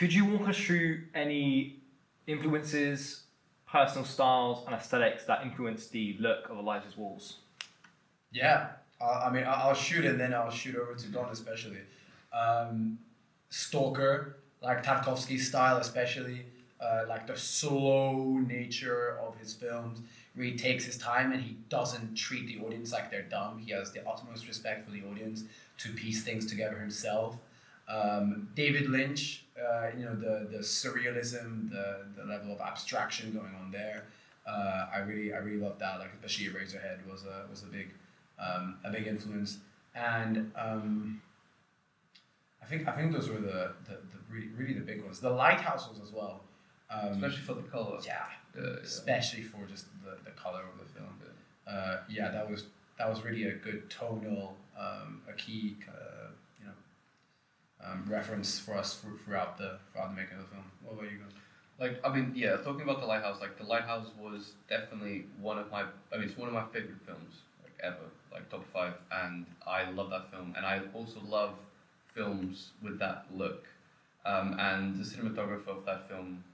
Could you walk us through any influences, personal styles, and aesthetics that influence the look of Elijah's walls? Yeah, I'll shoot and then I'll shoot over to Don especially. Stalker, like Tarkovsky's style especially, like the slow nature of his films. Really takes his time and he doesn't treat the audience like they're dumb. He has the utmost respect for the audience to piece things together himself. David Lynch, the surrealism, the level of abstraction going on there. I really love that. Like especially Eraserhead was a big influence. And I think those were the really the big ones. The Lighthouse was as well. Especially for the color. Yeah, especially for just the color of the film. That was really a good tonal, a key reference for us throughout the making of the film. What about you guys? Talking about The Lighthouse, The Lighthouse was definitely it's one of my favorite films, ever, top 5, and I love that film, and I also love films with that look, and the cinematographer of that film,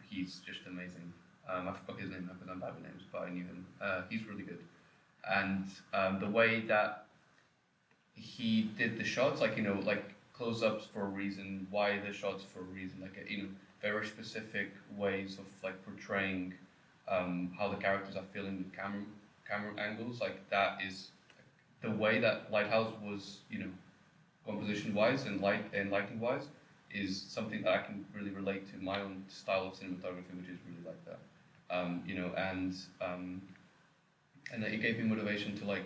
he's just amazing. I forgot his name now because I'm bad with names, but I knew him. He's really good, and the way that he did the shots, close-ups for a reason, why the shots for a reason, very specific ways of portraying how the characters are feeling with camera angles. That is the way that Lighthouse was, composition wise and lighting wise, is something that I can really relate to my own style of cinematography, which is really like that. And it gave me motivation to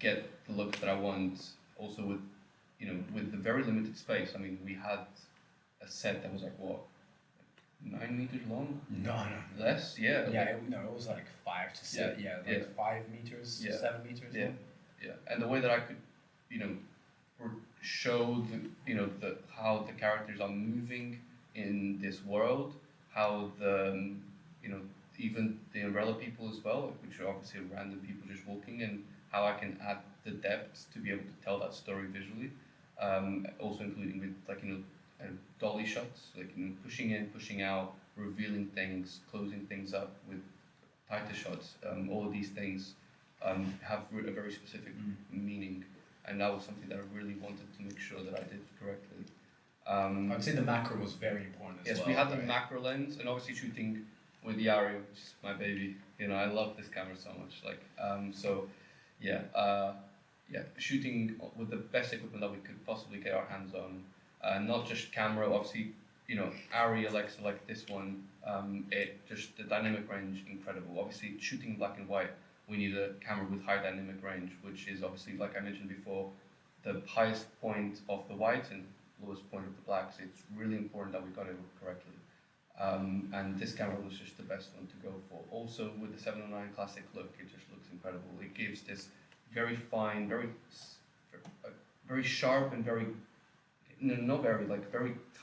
get the look that I want, also with with the very limited space. I mean, we had a set that was 9 meters long? No. Less? Yeah. Yeah, it was 5 to 7. Yeah, 5 meters, 7 meters. Yeah. Yeah. And the way that I could, show the how the characters are moving in this world, how the even the umbrella people as well, which are obviously random people just walking, and how I can add the depth to be able to tell that story visually. Also including with dolly shots, pushing in, pushing out, revealing things, closing things up with tighter shots. All of these things have a very specific meaning, and that was something that I really wanted to make sure that I did correctly. I'd say the macro was very important as well. Yes, we had the macro lens, and obviously shooting with the Arri, which is my baby. I love this camera so much. Shooting with the best equipment that we could possibly get our hands on. Not just camera, obviously, Arri, Alexa, like this one, just the dynamic range, incredible. Obviously, shooting black and white, we need a camera with high dynamic range, which is obviously, like I mentioned before, the highest point of the whites and lowest point of the blacks. It's really important that we got it correctly. And this camera was just the best one to go for. Also, with the 709 classic look, it just looks incredible. It gives this very fine, very sharp and very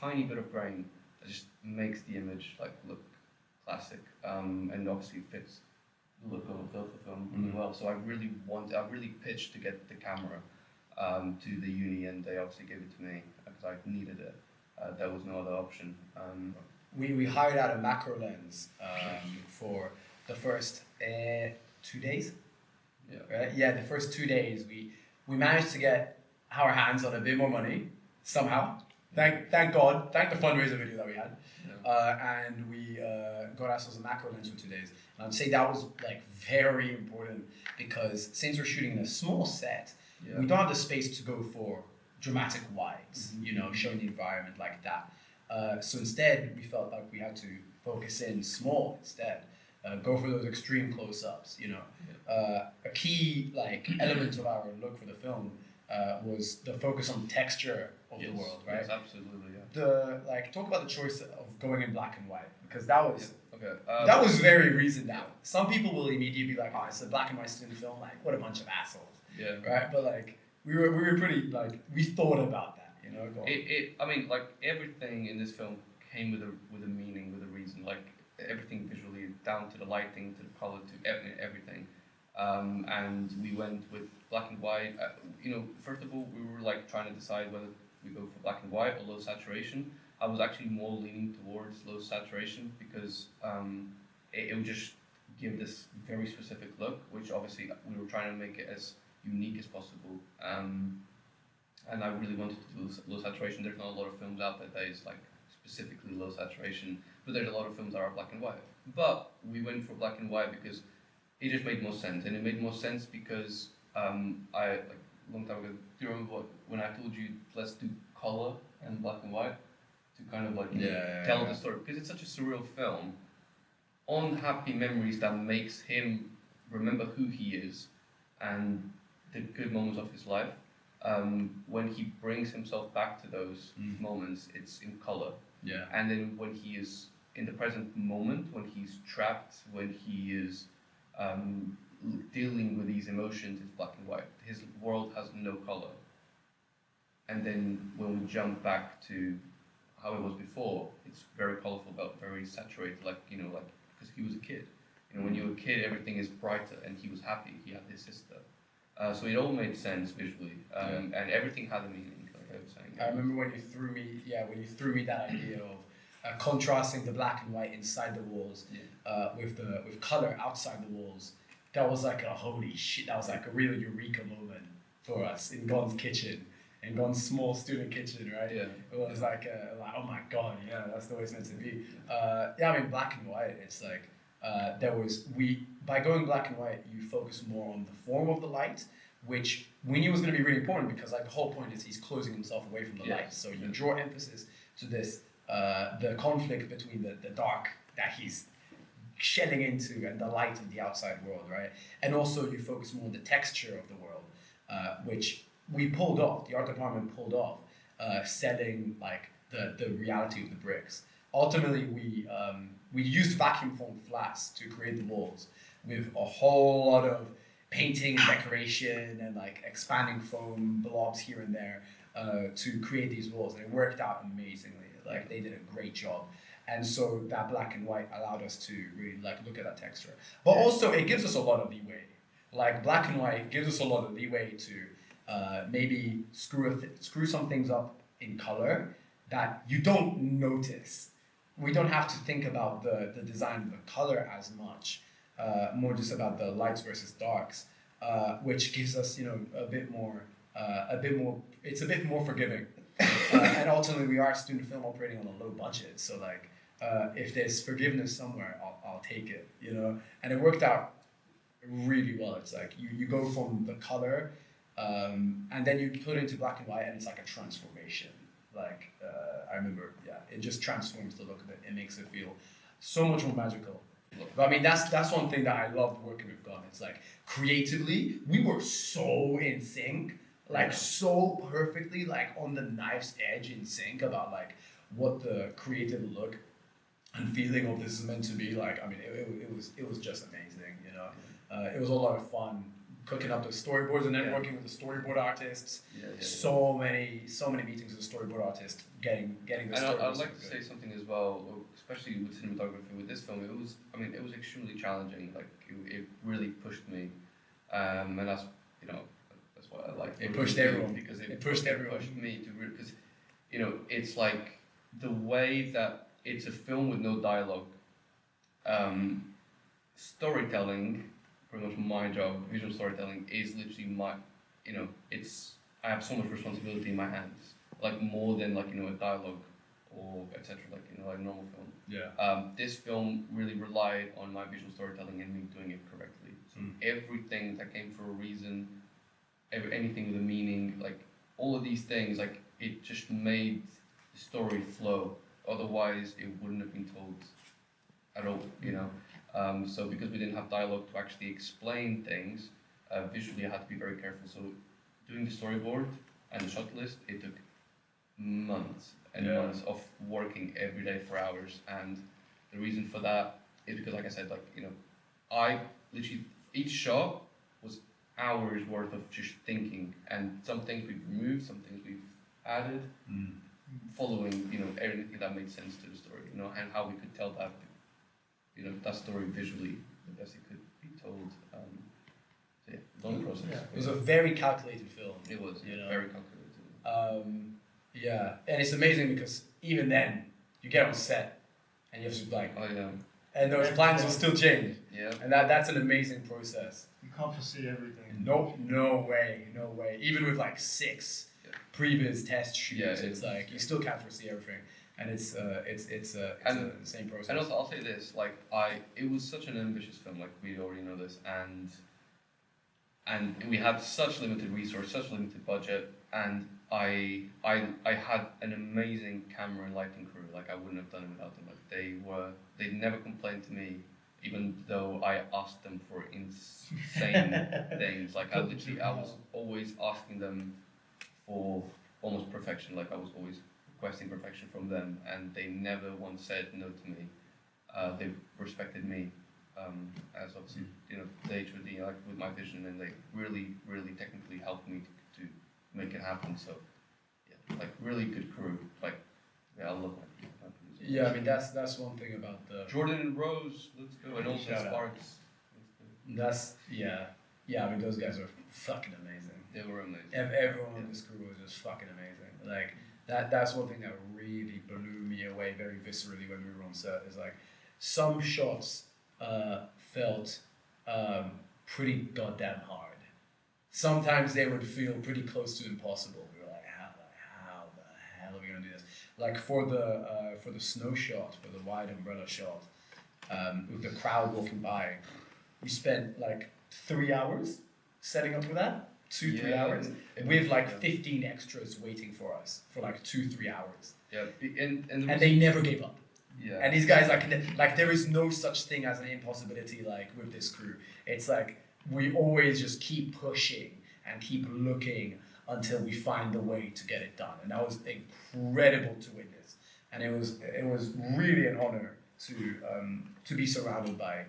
tiny bit of grain that just makes the image look classic, and obviously fits the look of the film really well. So I really pitched to get the camera to the uni, and they obviously gave it to me because I needed it. There was no other option. We hired out a macro lens for the first 2 days. Yeah. Right? Yeah, the first 2 days we managed to get our hands on a bit more money somehow. Thank God, thank the fundraiser video that we had. Yeah. And we got ourselves a macro lens for 2 days. And I'd say that was very important because since we're shooting in a small set, we don't have the space to go for dramatic wides, showing the environment like that. So instead, we felt like we had to focus in small instead. Go for those extreme close-ups, A key element of our look for the film was the focus on texture of the world, right? Yes, absolutely, yeah. Talk about the choice of going in black and white, because that was that was very reasoned out. Some people will immediately be like, "Oh, it's a black and white student film. What a bunch of assholes." Yeah. Right, but we were pretty we thought about that, Everything in this film came with a meaning, with a reason. Everything visually, down to the lighting, to the color, to everything. And we went with black and white. First of all, we were trying to decide whether we go for black and white or low saturation. I was actually more leaning towards low saturation because it would just give this very specific look, which obviously we were trying to make it as unique as possible. And I really wanted to do low saturation. There's not a lot of films out there that is like specifically low saturation, but there's a lot of films that are black and white. But we went for black and white because it just made more sense, and it made more sense because I like a long time ago. Do you remember when I told you let's do color and black and white to kind of like tell the story, because it's such a surreal film on happy memories that makes him remember who he is and the good moments of his life. When he brings himself back to those moments, it's in color. Yeah. And then when he is in the present moment, when he's trapped, when he is dealing with these emotions, it's black and white. His world has no color. And then when we jump back to how it was before, it's very colorful, but very saturated, like because he was a kid. When you're a kid, everything is brighter, and he was happy. He had his sister. So it all made sense visually, and everything had a meaning, like I was saying. I remember when you threw me that idea of contrasting the black and white inside the walls with color outside the walls. That was like a holy shit. That was like a real eureka moment for us in Gon's kitchen, in Gon's small student kitchen, right? Yeah. It was like oh my god, yeah, that's the way it's meant to be. I mean, black and white. It's like by going black and white, you focus more on the form of the light, which we knew was going to be really important because like the whole point is he's closing himself away from the light. So you draw emphasis to this, the conflict between the dark that he's shedding into and the light of the outside world, right? And also you focus more on the texture of the world, which we pulled off. The art department pulled off, selling like the reality of the bricks. Ultimately, we used vacuum formed flats to create the walls with a whole lot of painting and decoration and like expanding foam blobs here and there to create these walls. And it worked out amazingly. Like they did a great job. And so that black and white allowed us to really like look at that texture. But also it gives us a lot of leeway. Like black and white gives us a lot of leeway to maybe screw some things up in color that you don't notice. We don't have to think about the design of the color as much, more just about the lights versus darks, which gives us, a bit more, it's a bit more forgiving. And ultimately we are a student film operating on a low budget. So like, if there's forgiveness somewhere, I'll take it, and it worked out really well. It's like you go from the color, and then you put it into black and white and it's like a transformation. Like, I remember, it just transforms the look of it. It makes it feel so much more magical. But I mean, that's one thing that I loved working with Gon. It's like, creatively, we were so in sync, like so perfectly, like on the knife's edge in sync about like what the creative look and feeling of this is meant to be. Like, I mean, it was just amazing, It was a lot of fun cooking up the storyboards and then working with the storyboard artists. So many meetings with the storyboard artists, getting the storyboards. And I'd like to say something as well, especially with cinematography with this film. It was extremely challenging. Like it really pushed me, and that's that's what I like. It pushed everyone because it pushed everyone. Pushed me to because it's like the way that it's a film with no dialogue. Storytelling. Pretty much my job, visual storytelling, is literally I have so much responsibility in my hands, like more than like a dialogue or etc. Like like normal film. Yeah. This film really relied on my visual storytelling and me doing it correctly. So everything that came for a reason, anything with a meaning, like all of these things, like it just made the story flow. Otherwise, it wouldn't have been told at all. So because we didn't have dialogue to actually explain things, visually I had to be very careful. So doing the storyboard and the shot list, it took months and months of working every day for hours. And the reason for that is because, like I said, I literally, each shot was hours worth of just thinking, and some things we've removed, some things we've added, following, everything that made sense to the story, and how we could tell that that story visually, the best it could be told. Long process. Yeah. It was a very calculated film. It was very calculated. Yeah, and it's amazing because even then, you get on set and you have to like, Oh yeah. and those plans will still change. Yeah. And that's an amazing process. You can't foresee everything. No way. Even with like 6 previous test shoots, Yeah, it's like you still can't foresee everything, and it's the same process. And also, I'll say this: like, it was such an ambitious film. Like, we already know this, and we had such limited resource, such limited budget, and I had an amazing camera and lighting crew. Like, I wouldn't have done it without them. Like, they never complained to me, even though I asked them for insane things. Like, I was always asking them for almost perfection. Like, I was always requesting perfection from them, and they never once said no to me. They respected me as obviously, the HOD, like with my vision, and they really, really technically helped me to make it happen. So, yeah, like really good crew. Like, yeah, I love my producers. Yeah, I mean that's one thing about the Jordan and Rose, let's go, and also Sparks. Yeah. I mean those guys are fucking amazing. They were amazing. Everyone on this crew was just fucking amazing. Like that's one thing that really blew me away very viscerally when we were on set. Is like some shots felt pretty goddamn hard. Sometimes they would feel pretty close to impossible. We were like, how the hell are we gonna do this? Like for the snow shot, for the wide umbrella shot, with the crowd walking by, we spent like 3 hours setting up for that. 2-3 hours with like 15 extras waiting for us for like 2-3 hours. Yeah, and they never gave up. Yeah. And these guys like there is no such thing as an impossibility like with this crew. It's like we always just keep pushing and keep looking until we find the way to get it done. And that was incredible to witness. And it was really an honor to be surrounded by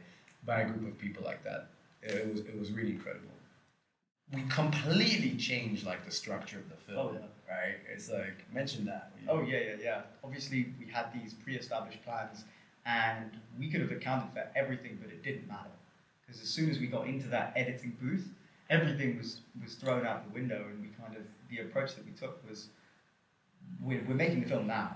a group of people like that. It was really incredible. We completely changed like the structure of the film. Oh, yeah. Right? It's like mention that. Oh yeah. Obviously, we had these pre-established plans, and we could have accounted for everything, but it didn't matter because as soon as we got into that editing booth, everything was thrown out the window, and we kind of the approach that we took was we're making the film now.